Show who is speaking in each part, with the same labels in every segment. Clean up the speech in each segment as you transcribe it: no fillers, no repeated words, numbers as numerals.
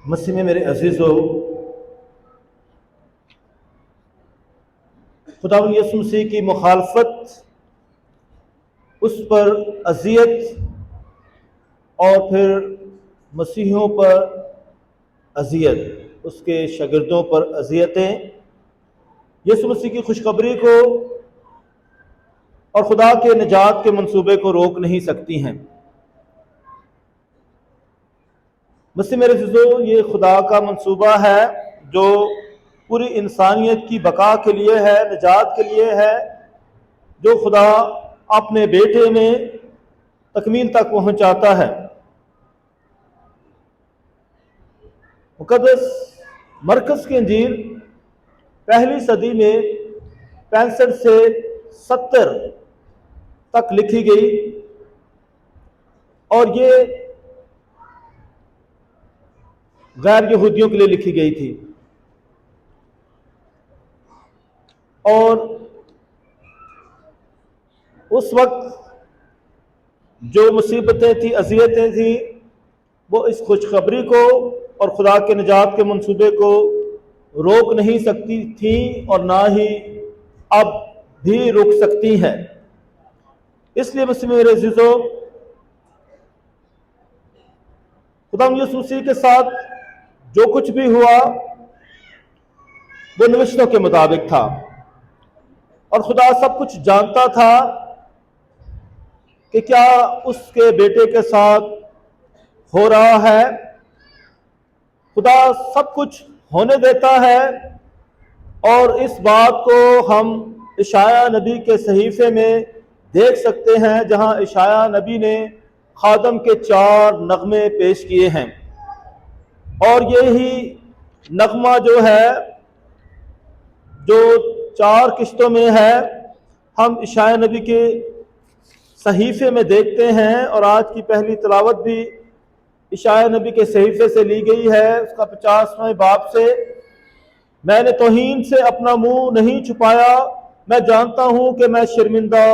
Speaker 1: مسیح میں میرے عزیزو، خداوند یسوع مسیح کی مخالفت، اس پر اذیت اور پھر مسیحیوں پر اذیت، اس کے شاگردوں پر اذیتیں یسوع مسیح کی خوشخبری کو اور خدا کے نجات کے منصوبے کو روک نہیں سکتی ہیں۔ مسیح میرے عزیزو، یہ خدا کا منصوبہ ہے جو پوری انسانیت کی بقا کے لیے ہے، نجات کے لیے ہے، جو خدا اپنے بیٹے میں تکمیل تک پہنچاتا ہے۔ مقدس مرکز کی انجیل پہلی صدی میں 65 سے 70 تک لکھی گئی، اور یہ غیر یہودیوں کے لیے لکھی گئی تھی، اور اس وقت جو مصیبتیں تھیں، اذیتیں تھیں، وہ اس خوشخبری کو اور خدا کے نجات کے منصوبے کو روک نہیں سکتی تھیں، اور نہ ہی اب بھی روک سکتی ہیں۔ اس لیے مسیح میرے عزیزو، خدا یسوع مسیح کے ساتھ جو کچھ بھی ہوا وہ نوشتوں کے مطابق تھا، اور خدا سب کچھ جانتا تھا کہ کیا اس کے بیٹے کے ساتھ ہو رہا ہے۔ خدا سب کچھ ہونے دیتا ہے، اور اس بات کو ہم اشعیاء نبی کے صحیفے میں دیکھ سکتے ہیں، جہاں اشعیاء نبی نے خادم کے 4 نغمے پیش کیے ہیں، اور یہی نغمہ جو ہے، جو 4 قسطوں میں ہے، ہم اشعیاء نبی کے صحیفے میں دیکھتے ہیں۔ اور آج کی پہلی تلاوت بھی اشعیاء نبی کے صحیفے سے لی گئی ہے، اس کا 50واں باب سے۔ میں نے توہین سے اپنا منہ نہیں چھپایا، میں جانتا ہوں کہ میں شرمندہ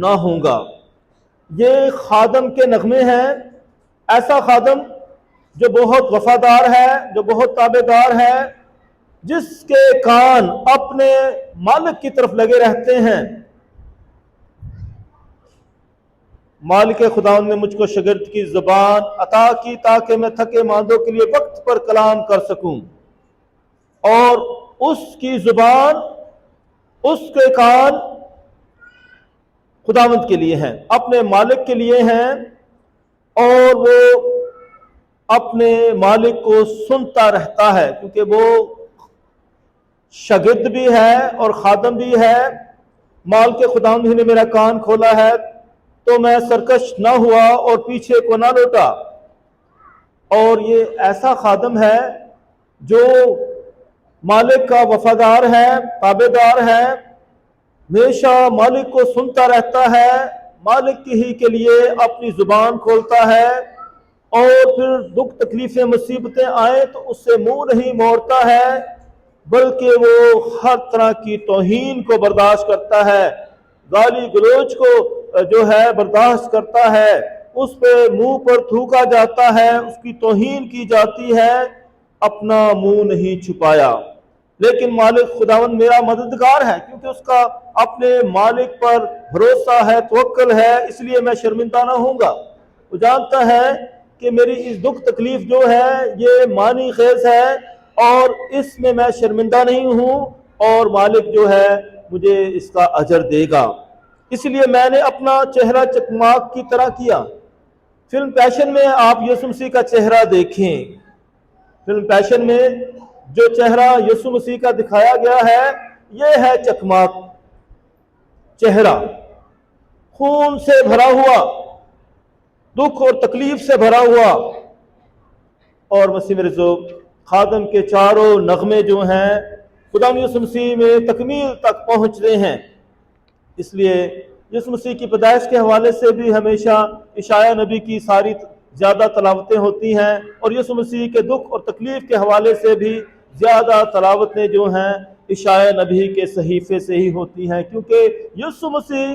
Speaker 1: نہ ہوں گا۔ یہ خادم کے نغمے ہیں، ایسا خادم جو بہت وفادار ہے، جو بہت تابعدار ہے، جس کے کان اپنے مالک کی طرف لگے رہتے ہیں۔ مالک خداوند نے مجھ کو شاگرد کی زبان عطا کی تاکہ میں تھکے ماندوں کے لیے وقت پر کلام کر سکوں، اور اس کی زبان، اس کے کان خداوند کے لیے ہیں، اپنے مالک کے لیے ہیں، اور وہ اپنے مالک کو سنتا رہتا ہے، کیونکہ وہ شاگرد بھی ہے اور خادم بھی ہے۔ مالک خداوند ہی نے میرا کان کھولا ہے تو میں سرکش نہ ہوا اور پیچھے کو نہ لوٹا۔ اور یہ ایسا خادم ہے جو مالک کا وفادار ہے، تابعدار ہے، ہمیشہ مالک کو سنتا رہتا ہے، مالک ہی کے لیے اپنی زبان کھولتا ہے، اور پھر دکھ تکلیفیں مصیبتیں آئیں تو اس سے منہ نہیں موڑتا ہے، بلکہ وہ ہر طرح کی توہین کو برداشت کرتا ہے، گالی گلوچ کو جو ہے برداشت کرتا ہے، اس پہ منہ پر تھوکا جاتا ہے، اس کی توہین کی جاتی ہے، اپنا منہ نہیں چھپایا۔ لیکن مالک خداوند میرا مددگار ہے، کیونکہ اس کا اپنے مالک پر بھروسہ ہے، توکل ہے، اس لیے میں شرمندہ نہ ہوں گا۔ وہ جانتا ہے کہ میری اس دکھ تکلیف جو ہے یہ معنی خیز ہے، اور اس میں میں شرمندہ نہیں ہوں، اور مالک جو ہے مجھے اس کا اجر دے گا۔ اس لیے میں نے اپنا چہرہ چکماک کی طرح کیا۔ فلم پیشن میں آپ یسوع مسیح کا چہرہ دیکھیں، فلم پیشن میں جو چہرہ یسوع مسیح کا دکھایا گیا ہے، یہ ہے چکماک چہرہ، خون سے بھرا ہوا، دکھ اور تکلیف سے بھرا ہوا۔ اور مسیح میرے خادم کے 4 نغمے جو ہیں خدا یسوع مسیح میں تکمیل تک پہنچ رہے ہیں۔ اس لیے یسوع مسیح کی پیدائش کے حوالے سے بھی ہمیشہ اشعیاء نبی کی ساری زیادہ تلاوتیں ہوتی ہیں، اور یسوع مسیح کے دکھ اور تکلیف کے حوالے سے بھی زیادہ تلاوتیں جو ہیں اشعیاء نبی کے صحیفے سے ہی ہوتی ہیں، کیونکہ یسوع مسیح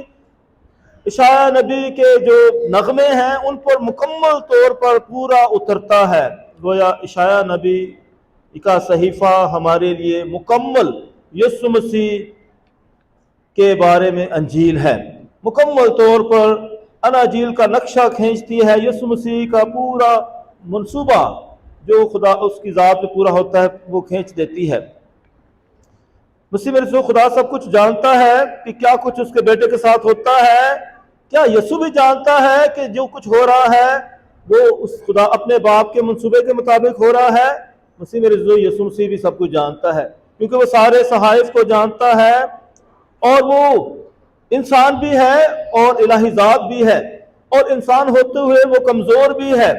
Speaker 1: اشعیاء نبی کے جو نغمے ہیں ان پر مکمل طور پر پورا اترتا ہے۔ گویا اشعیا نبی کا صحیفہ ہمارے لیے مکمل یسوع مسیح کے بارے میں انجیل ہے، مکمل طور پر اناجیل کا نقشہ کھینچتی ہے، یسوع مسیح کا پورا منصوبہ جو خدا اس کی ذات میں پورا ہوتا ہے وہ کھینچ دیتی ہے۔ مسیح میں رسول خدا سب کچھ جانتا ہے کہ کیا کچھ اس کے بیٹے کے ساتھ ہوتا ہے۔ کیا یسوع بھی جانتا ہے کہ جو کچھ ہو رہا ہے وہ اس خدا اپنے باپ کے منصوبے کے مطابق ہو رہا ہے؟ مسیح میں رسول یسوع مسیح بھی سب کچھ جانتا ہے، کیونکہ وہ سارے صحائف کو جانتا ہے، اور وہ انسان بھی ہے اور الہی ذات بھی ہے، اور انسان ہوتے ہوئے وہ کمزور بھی ہے۔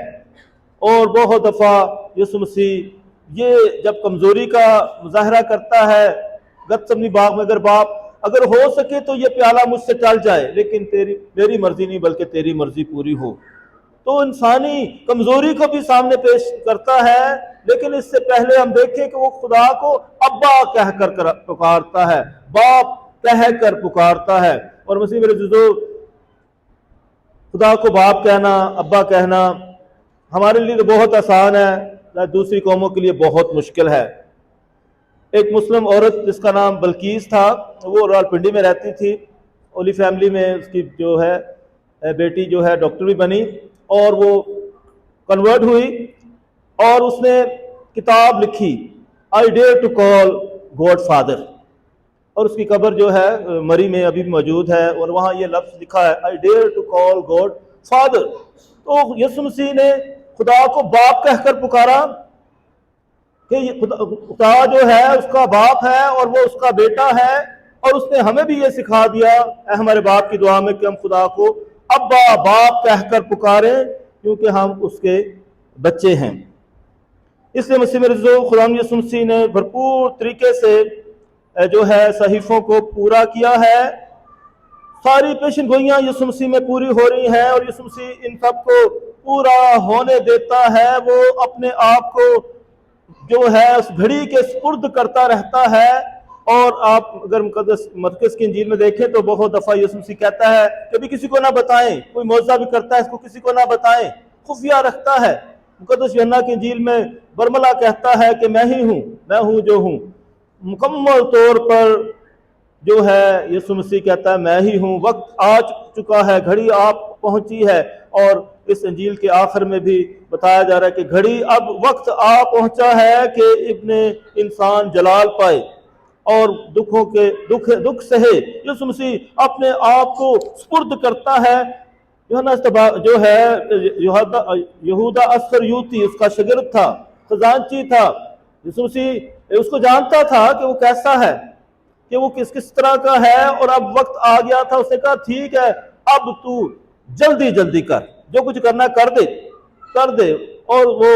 Speaker 1: اور بہت دفعہ یسوع مسیح یہ جب کمزوری کا مظاہرہ کرتا ہے گتسمنی باغ میں، اگر ہو سکے تو یہ پیالہ مجھ سے ٹل جائے، لیکن میری مرضی نہیں بلکہ تیری مرضی پوری ہو، تو انسانی کمزوری کو بھی سامنے پیش کرتا ہے۔ لیکن اس سے پہلے ہم دیکھیں کہ وہ خدا کو ابا کہہ کر پکارتا ہے، باپ کہہ کر پکارتا ہے۔ اور مسیح میرے عزیزو، خدا کو باپ کہنا، ابا کہنا ہمارے لیے تو بہت آسان ہے، دوسری قوموں کے لیے بہت مشکل ہے۔ ایک مسلم عورت جس کا نام بلقیس تھا، وہ راولپنڈی میں رہتی تھی، اولی فیملی میں اس کی جو ہے بیٹی جو ہے ڈاکٹر بھی بنی، اور وہ کنورٹ ہوئی، اور اس نے کتاب لکھی I dare to call God father, اور اس کی قبر جو ہے مری میں ابھی بھی موجود ہے، اور وہاں یہ لفظ لکھا ہے I dare to call God father. تو یسوع مسیح نے خدا کو باپ کہہ کر پکارا کہ خدا جو ہے اس کا باپ ہے اور وہ اس کا بیٹا ہے، اور اس نے ہمیں بھی یہ سکھا دیا اے ہمارے باپ کی دعا میں کہ ہم خدا کو ابا باپ کہہ کر پکاریں، کیونکہ ہم اس کے بچے ہیں۔ اس لیے مسیح میں رضو خدا یسوع مسیح نے بھرپور طریقے سے جو ہے صحیفوں کو پورا کیا ہے، ساری پیشن گوئیاں یسوع مسیح میں پوری ہو رہی ہیں، اور یسوع مسیح ان سب کو پورا ہونے دیتا ہے۔ وہ اپنے آپ کو جو ہے اس گھڑی کے سپرد کرتا رہتا ہے، اور آپ اگر مقدس مرکز کی انجیل میں دیکھیں تو بہت دفعہ یسوع مسیح کہتا ہے کبھی کسی کو نہ بتائیں، کوئی معجزہ بھی کرتا ہے اس کو کسی کو نہ بتائیں، خفیہ رکھتا ہے۔ مقدس یوحنا کی انجیل میں برملا کہتا ہے کہ میں ہی ہوں، میں ہوں جو ہوں۔ مکمل طور پر جو ہے یسوع مسیح کہتا ہے میں ہی ہوں، وقت آ چکا ہے، گھڑی آپ پہنچی ہے، اور اس انجیل کے آخر میں بھی بتایا جا رہا ہے کہ گھڑی اب وقت آ پہنچا ہے کہ ابن انسان جلال پائے اور دکھ سہے۔ یسوع مسیح اپنے آپ کو سپرد کرتا ہے۔ جو ہے یہودا اسخریوطی اس کا شاگرد تھا، خزانچی تھا، یسوع مسیح اس کو جانتا تھا کہ وہ کیسا ہے، کہ وہ کس طرح کا ہے، اور اب وقت آ گیا تھا۔ اس نے کہا ٹھیک ہے، اب تو جلدی کر، جو کچھ کرنا کر دے، اور وہ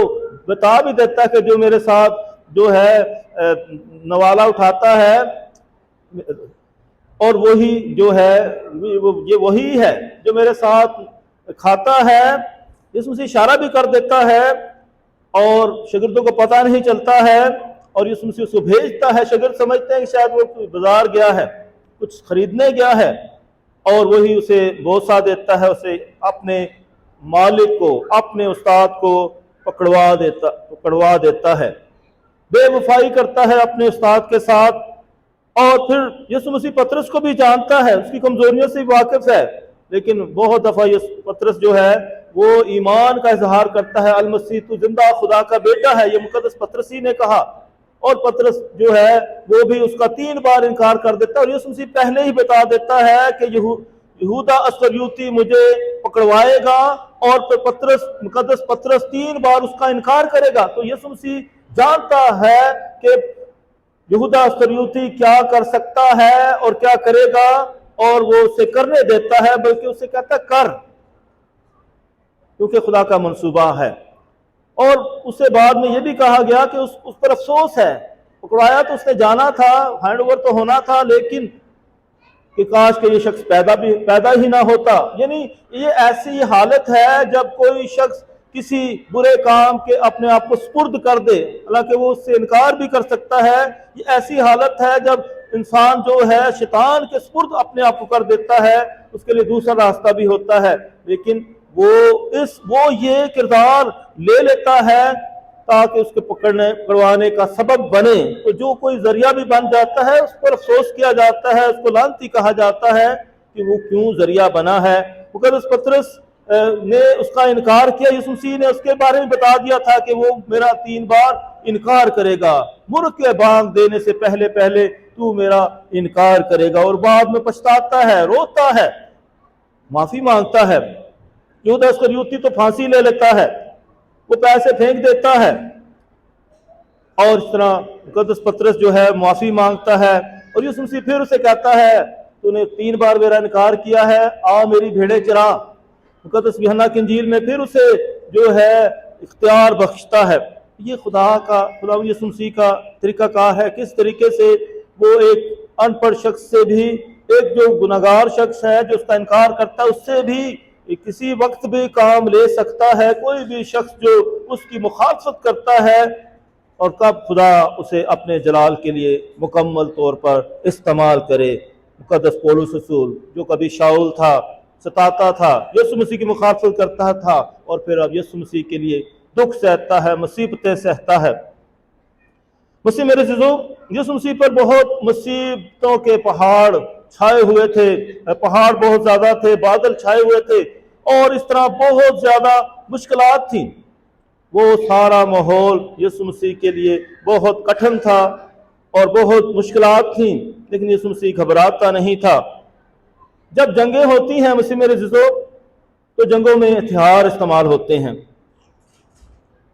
Speaker 1: بتا بھی دیتا ہے کہ جو میرے ساتھ جو ہے نوالا اٹھاتا ہے، اور وہی جو ہے یہ وہی ہے جو میرے ساتھ کھاتا ہے۔ اس میں سے اشارہ بھی کر دیتا ہے، اور شاگردوں کو پتہ نہیں چلتا ہے، اور یسوع مسیح اس کو بھیجتا ہے۔ شاگرد سمجھتے ہیں کہ شاید وہ بازار گیا ہے، کچھ خریدنے گیا ہے، اور وہی اسے بوسہ دیتا ہے، اسے اپنے مالک کو، اپنے استاد کو پکڑوا دیتا ہے، بے وفائی کرتا ہے اپنے استاد کے ساتھ۔ اور پھر یسوع مسیح پطرس کو بھی جانتا ہے، اس کی کمزوریوں سے واقف ہے، لیکن بہت دفعہ پطرس جو ہے وہ ایمان کا اظہار کرتا ہے، المسیح تو زندہ خدا کا بیٹا ہے، یہ مقدس پطرس ہی نے کہا، اور پطرس جو ہے وہ بھی اس کا 3 بار انکار کر دیتا ہے، اور یسوع مسیح پہلے ہی بتا دیتا ہے کہ یہودا اسخریوطی مجھے پکڑوائے گا، اور پھر مقدس پطرس 3 بار اس کا انکار کرے گا۔ تو یسوع مسیح جانتا ہے کہ یہودا اسخریوطی کیا کر سکتا ہے اور کیا کرے گا، اور وہ اسے کرنے دیتا ہے، بلکہ اسے کہتا ہے کر، کیونکہ خدا کا منصوبہ ہے۔ اور اسے بعد میں یہ بھی کہا گیا کہ اس پر افسوس ہے، پکڑایا تو اس نے جانا تھا، ہینڈ اوور تو ہونا تھا، لیکن کہ کاش کہ یہ شخص پیدا ہی نہ ہوتا۔ یعنی یہ ایسی حالت ہے جب کوئی شخص کسی برے کام کے اپنے آپ کو سپرد کر دے، حالانکہ وہ اس سے انکار بھی کر سکتا ہے۔ یہ ایسی حالت ہے جب انسان جو ہے شیطان کے سپرد اپنے آپ کو کر دیتا ہے، اس کے لیے دوسرا راستہ بھی ہوتا ہے، لیکن وہ یہ کردار لے لیتا ہے تاکہ اس کے پکڑوانے کا سبب بنے، تو جو کوئی ذریعہ بھی بن جاتا ہے اس پر افسوس کیا جاتا ہے، اس کو لعنتی کہا جاتا ہے کہ وہ کیوں ذریعہ بنا ہے۔ مقدس پطرس نے اس کا انکار کیا، یسوع مسیح نے اس کے بارے میں بتا دیا تھا کہ وہ میرا 3 بار انکار کرے گا، مرغ کے بانگ دینے سے پہلے پہلے تو میرا انکار کرے گا، اور بعد میں پچھتاتا ہے، روتا ہے، معافی مانگتا ہے۔ یہودا اسکریوتی تو پھانسی لے لیتا ہے، وہ پیسے پھینک دیتا ہے، اور اس طرح مقدس پطرس جو ہے معافی مانگتا ہے، اور یسوع مسیح پھر اسے کہتا ہے تو نے 3 بار میرا انکار کیا ہے، آ میری بھیڑیں چرا۔ مقدس یوحنا کی انجیل میں پھر اسے جو ہے اختیار بخشتا ہے۔ یہ خدا یسوع مسیح کا طریقہ کار ہے، کس طریقے سے وہ ایک ان پڑھ شخص سے بھی، ایک جو گناہگار شخص ہے جو اس کا انکار کرتا ہے، اس سے بھی کسی وقت بھی کام لے سکتا ہے۔ کوئی بھی شخص جو اس کی مخالفت کرتا ہے، اور کب خدا اسے اپنے جلال کے لیے مکمل طور پر استعمال کرے۔ مقدس پولس رسول جو کبھی شاول تھا، ستاتا تھا، یسوع مسیح کی مخالفت کرتا تھا، اور پھر اب یسوع مسیح کے لیے دکھ سہتا ہے، مصیبتیں سہتا ہے۔ مسیح میرے عزیزو، یسوع مسیح پر بہت مصیبتوں کے پہاڑ چھائے ہوئے تھے، پہاڑ بہت زیادہ تھے، بادل چھائے ہوئے تھے، اور اس طرح بہت زیادہ مشکلات تھیں۔ وہ سارا ماحول یسوع مسیح کے لیے بہت کٹھن تھا اور بہت مشکلات تھیں، لیکن یسوع مسیح گھبراتا نہیں تھا۔ جب جنگیں ہوتی ہیں مسیح میرے عزیزو، تو جنگوں میں ہتھیار استعمال ہوتے ہیں۔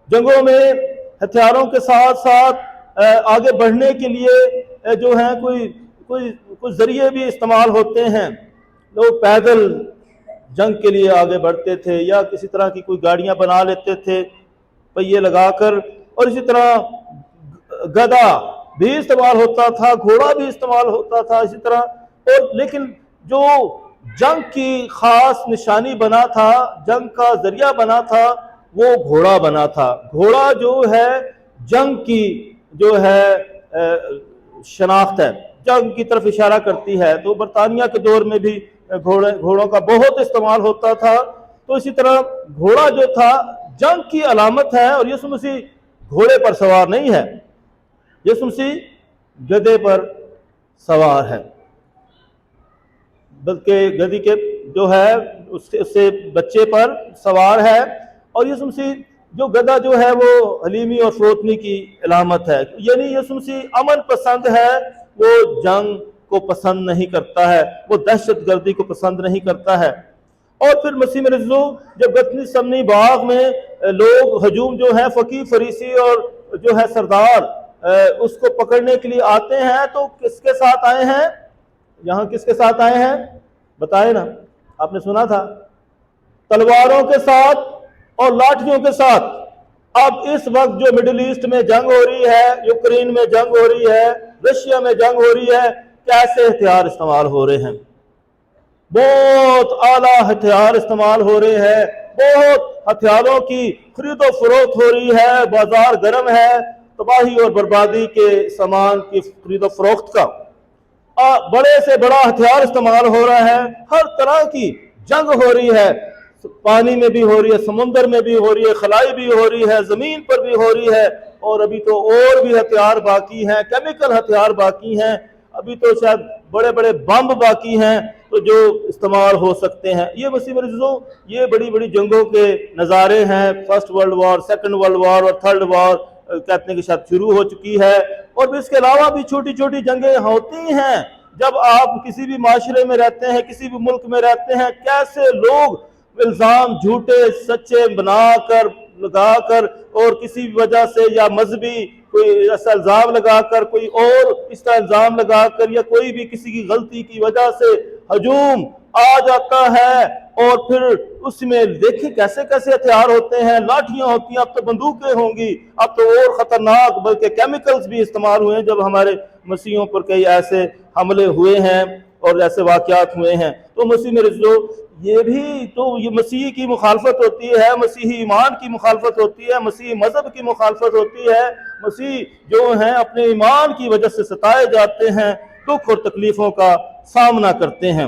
Speaker 1: جنگوں میں ہتھیاروں کے ساتھ ساتھ آگے بڑھنے کے لیے جو ہیں کوئی ذریعے بھی استعمال ہوتے ہیں۔ لوگ پیدل جنگ کے لیے آگے بڑھتے تھے، یا کسی طرح کی کوئی گاڑیاں بنا لیتے تھے پہیے لگا کر، اور اسی طرح گدا بھی استعمال ہوتا تھا، گھوڑا بھی استعمال ہوتا تھا اسی طرح۔ اور لیکن جو جنگ کی خاص نشانی بنا تھا، جنگ کا ذریعہ بنا تھا، وہ گھوڑا بنا تھا۔ گھوڑا جو ہے جنگ کی جو ہے شناخت ہے، جنگ کی طرف اشارہ کرتی ہے۔ تو برطانیہ کے دور میں بھی گھوڑوں کا بہت استعمال ہوتا تھا۔ تو اسی طرح گھوڑا جو تھا جنگ کی علامت ہے، اور یسوع مسیح گھوڑے پر سوار نہیں ہے، یسوع مسیح گدھے پر سوار ہے، بلکہ گدھی کے جو ہے اس سے بچے پر سوار ہے۔ اور یسوع مسیح جو گدھا جو ہے وہ حلیمی اور فروتنی کی علامت ہے، یعنی یسوع مسیح امن پسند ہے، وہ جنگ کو پسند نہیں کرتا ہے، وہ دہشت گردی کو پسند نہیں کرتا ہے۔ اور پھر مسیح میرے عزیزو، جب گتنی سمنی باغ میں لوگ ہجوم جو ہیں فقیہ فریسی اور جو ہے سردار اس کو پکڑنے کے لیے آتے ہیں، تو کس کے ساتھ آئے ہیں؟ یہاں کس کے ساتھ آئے ہیں بتائیں نا، آپ نے سنا تھا، تلواروں کے ساتھ اور لاٹھیوں کے ساتھ۔ اب اس وقت جو مڈل ایسٹ میں جنگ ہو رہی ہے، یوکرین میں جنگ ہو رہی ہے، رشیا میں جنگ ہو رہی ہے، کیسے ہتھیار استعمال ہو رہے ہیں؟ بہت اعلیٰ ہتھیار استعمال ہو رہے ہیں، بہت ہتھیاروں کی خرید و فروخت ہو رہی ہے، بازار گرم ہے تباہی اور بربادی کے سامان کی خرید و فروخت کا۔ بڑے سے بڑا ہتھیار استعمال ہو رہا ہے، ہر طرح کی جنگ ہو رہی ہے، پانی میں بھی ہو رہی ہے، سمندر میں بھی ہو رہی ہے، خلائی بھی ہو رہی ہے، زمین پر بھی ہو رہی ہے، اور ابھی تو اور بھی ہتھیار باقی ہیں، کیمیکل ہتھیار باقی ہیں، ابھی تو شاید بڑے بڑے بم باقی ہیں تو جو استعمال ہو سکتے ہیں۔ یہ مسیح میرے عزیزو، یہ بڑی بڑی جنگوں کے نظارے ہیں۔ First world war, second world war اور تھرڈ وار کہتے ہیں کہ شاید شروع ہو چکی ہے، اور اس کے علاوہ بھی چھوٹی چھوٹی جنگیں ہوتی ہیں۔ جب آپ کسی بھی معاشرے میں رہتے ہیں، کسی بھی ملک میں رہتے ہیں، کیسے لوگ الزام جھوٹے سچے بنا کر لگا کر، اور کسی وجہ سے یا مذہبی کوئی ایسا الزام لگا کر، کوئی اور اس طرح الزام لگا کر، یا کوئی بھی کسی کی غلطی کی وجہ سے ہجوم آ جاتا ہے، اور پھر اس میں دیکھیں کیسے کیسے ہتھیار ہوتے ہیں، لاٹھیاں ہوتی ہیں، اب تو بندوقیں ہوں گی، اب تو اور خطرناک بلکہ کیمیکلز بھی استعمال ہوئے ہیں۔ جب ہمارے مسیحیوں پر کئی ایسے حملے ہوئے ہیں اور ایسے واقعات ہوئے ہیں، تو مسیح میرے عزیزو، یہ بھی تو یہ مسیح کی مخالفت ہوتی ہے، مسیحی ایمان کی مخالفت ہوتی ہے، مسیحی مذہب کی مخالفت ہوتی ہے۔ مسیح جو ہیں اپنے ایمان کی وجہ سے ستائے جاتے ہیں، دکھ اور تکلیفوں کا سامنا کرتے ہیں،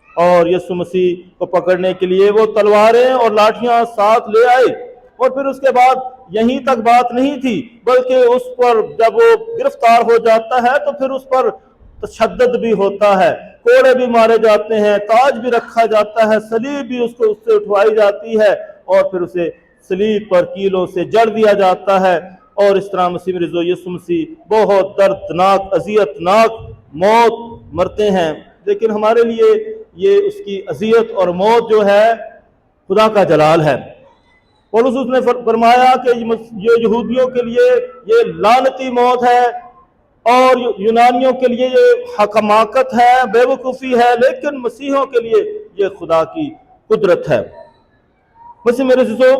Speaker 1: اور یسوع مسیح کو پکڑنے کے لیے وہ تلواریں اور لاٹھیاں ساتھ لے آئے۔ اور پھر اس کے بعد یہیں تک بات نہیں تھی، بلکہ اس پر جب وہ گرفتار ہو جاتا ہے تو پھر اس پر تشدد بھی ہوتا ہے، کوڑے بھی مارے جاتے ہیں، تاج بھی رکھا جاتا ہے، صلیب بھی اس سے اٹھوائی جاتی ہے، اور پھر اسے صلیب پر کیلوں سے جڑ دیا جاتا ہے۔ اور اس طرح مسیح رضو یسوع مسیح بہت دردناک اذیت ناک موت مرتے ہیں، لیکن ہمارے لیے یہ اس کی اذیت اور موت جو ہے خدا کا جلال ہے۔ پولس نے فرمایا کہ یہ یہودیوں کے لیے یہ لعنتی موت ہے، اور یونانیوں کے لیے یہ حماقت ہے، بے وقوفی ہے، لیکن مسیحیوں کے لیے یہ خدا کی قدرت ہے۔ مسیح میرے عزیزو،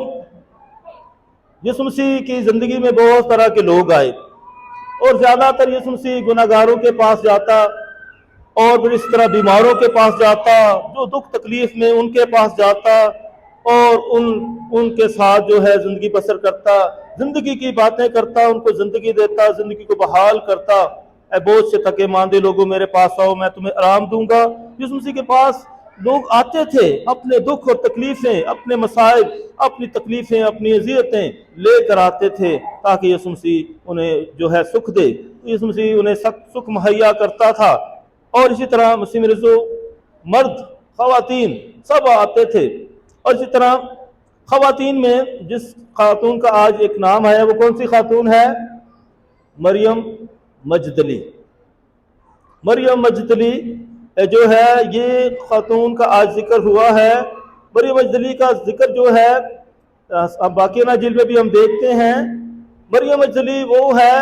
Speaker 1: یسوع مسیح کی زندگی میں بہت طرح کے لوگ آئے، اور زیادہ تر یسوع مسیح گناہگاروں کے پاس جاتا، اور پھر اس طرح بیماروں کے پاس جاتا، جو دکھ تکلیف میں ان کے پاس جاتا، اور ان کے ساتھ جو ہے زندگی بسر کرتا، زندگی کی باتیں کرتا، ان کو زندگی دیتا، زندگی کو بحال کرتا۔ اے بہت سے تھکے ماندے لوگوں میرے پاس آؤ، میں تمہیں آرام دوں گا۔ یسوع مسیح کے پاس لوگ آتے تھے اپنے دکھ اور تکلیفیں، اپنے مسائل، اپنی تکلیفیں، اپنی اذیتیں لے کر آتے تھے، تاکہ یسوع مسیح انہیں جو ہے سکھ دے۔ یسوع مسیح انہیں سکھ مہیا کرتا تھا۔ اور اسی طرح مسیح میرے عزیزو، مرد خواتین سب آتے تھے۔ اور اسی طرح خواتین میں جس خاتون کا آج ایک نام ہے، وہ کون سی خاتون ہے؟ مریم مجدلی۔ مریم مجدلی جو ہے، یہ خاتون کا آج ذکر ہوا ہے۔ مریم مجدلی کا ذکر جو ہے باقی اناجیل میں بھی ہم دیکھتے ہیں۔ مریم مجدلی وہ ہے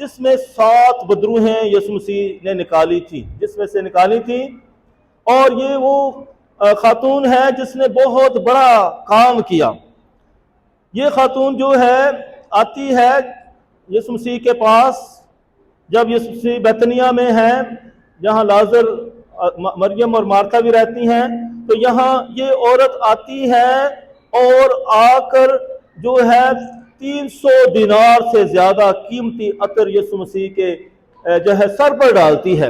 Speaker 1: جس میں 7 بدروہیں یسوع مسیح نے نکالی تھی، جس میں سے نکالی تھی، اور یہ وہ خاتون ہے جس نے بہت بڑا کام کیا۔ یہ خاتون جو ہے آتی ہے یسوع مسیح کے پاس، جب یسوع مسیح بیتنیہ میں ہے، جہاں لازر، مریم اور مارتھا بھی رہتی ہیں، تو یہاں یہ عورت آتی ہے اور آ کر جو ہے 300 دینار سے زیادہ قیمتی عطر یسوع مسیح کے جو ہے سر پر ڈالتی ہے،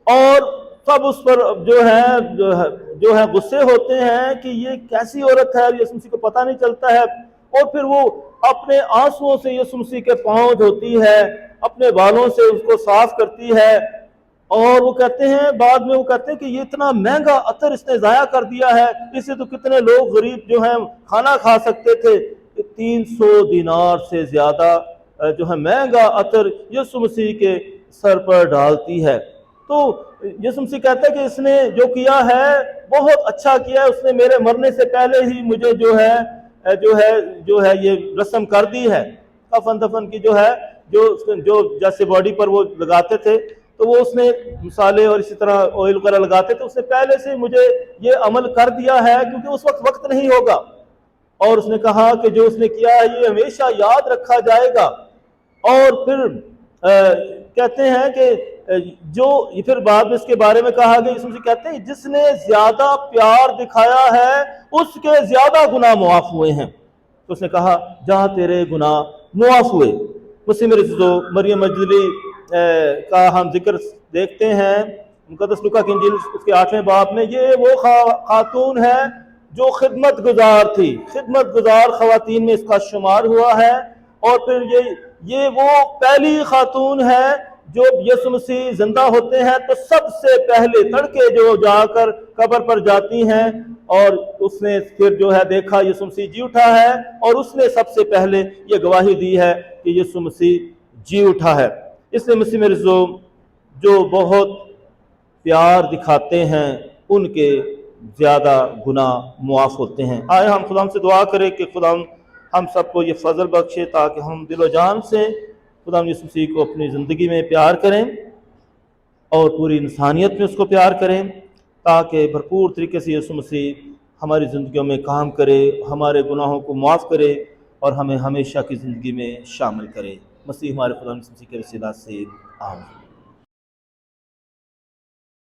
Speaker 1: اور سب اس پر جو ہے غصے ہوتے ہیں کہ یہ کیسی عورت ہے، یسوع مسیح کو پتہ نہیں چلتا ہے۔ اور پھر وہ اپنے آنسوؤں سے یسوع مسیح کے پاؤں دھوتی ہے، اپنے بالوں سے اس کو صاف کرتی ہے، اور وہ کہتے ہیں بعد میں، وہ کہتے ہیں کہ یہ اتنا مہنگا عطر اس نے ضائع کر دیا ہے، اس سے تو کتنے لوگ غریب جو ہیں کھانا کھا سکتے تھے۔ 300 دینار سے زیادہ جو ہے مہنگا عطر یسوع مسیح کے سر پر ڈالتی ہے۔ تو یسوع مسیح کہتا ہے کہ اس نے جو کیا ہے بہت اچھا کیا ہے، اس نے میرے مرنے سے پہلے ہی مجھے جو ہے یہ رسم کر دی ہے۔ کفن دفن کی جو ہے جو جیسے باڈی پر وہ لگاتے تھے، تو وہ اس نے مسالے اور اسی طرح آئل وغیرہ لگاتے تھے، اس نے پہلے سے مجھے یہ عمل کر دیا ہے، کیونکہ اس وقت نہیں ہوگا۔ اور اس نے کہا کہ جو اس نے کیا ہے یہ ہمیشہ یاد رکھا جائے گا۔ اور پھر کہتے ہیں کہ پھر بعد میں اس کے بارے میں کہا گیا، یسوع مسیح کہتے ہیں جس نے زیادہ پیار دکھایا ہے اس کے زیادہ گناہ معاف ہوئے ہیں۔ تو اس نے کہا جہاں تیرے گناہ معاف ہوئے۔ مسیح میرے عزیزو، مریم مجدلی کا ہم ذکر دیکھتے ہیں مقدس لوکا کی انجیل اس کے 8ویں باب میں۔ یہ وہ خاتون ہے جو خدمت گزار تھی، خدمت گزار خواتین میں اس کا شمار ہوا ہے۔ اور پھر یہ وہ پہلی خاتون ہے جو یسوع مسیح زندہ ہوتے ہیں تو سب سے پہلے تڑکے جو جا کر قبر پر جاتی ہیں، اور اس نے پھر جو ہے دیکھا یسوع مسیح جی اٹھا ہے، اور اس نے سب سے پہلے یہ گواہی دی ہے کہ یسوع مسیح جی اٹھا ہے۔ اس لیے مسیح میرے عزیزو، جو بہت پیار دکھاتے ہیں ان کے زیادہ گناہ معاف ہوتے ہیں۔ آئے ہم خدا سے دعا کریں کہ خدا ہم سب کو یہ فضل بخشے تاکہ ہم دل و جان سے خدا یسوع مسیح کو اپنی زندگی میں پیار کریں اور پوری انسانیت میں اس کو پیار کریں، تاکہ بھرپور طریقے سے یسوع مسیح ہماری زندگیوں میں کام کرے، ہمارے گناہوں کو معاف کرے اور ہمیں ہمیشہ کی زندگی میں شامل کرے۔ مسیح ہمارے خدا یسوع مسیح کے وسیلہ سے آمین۔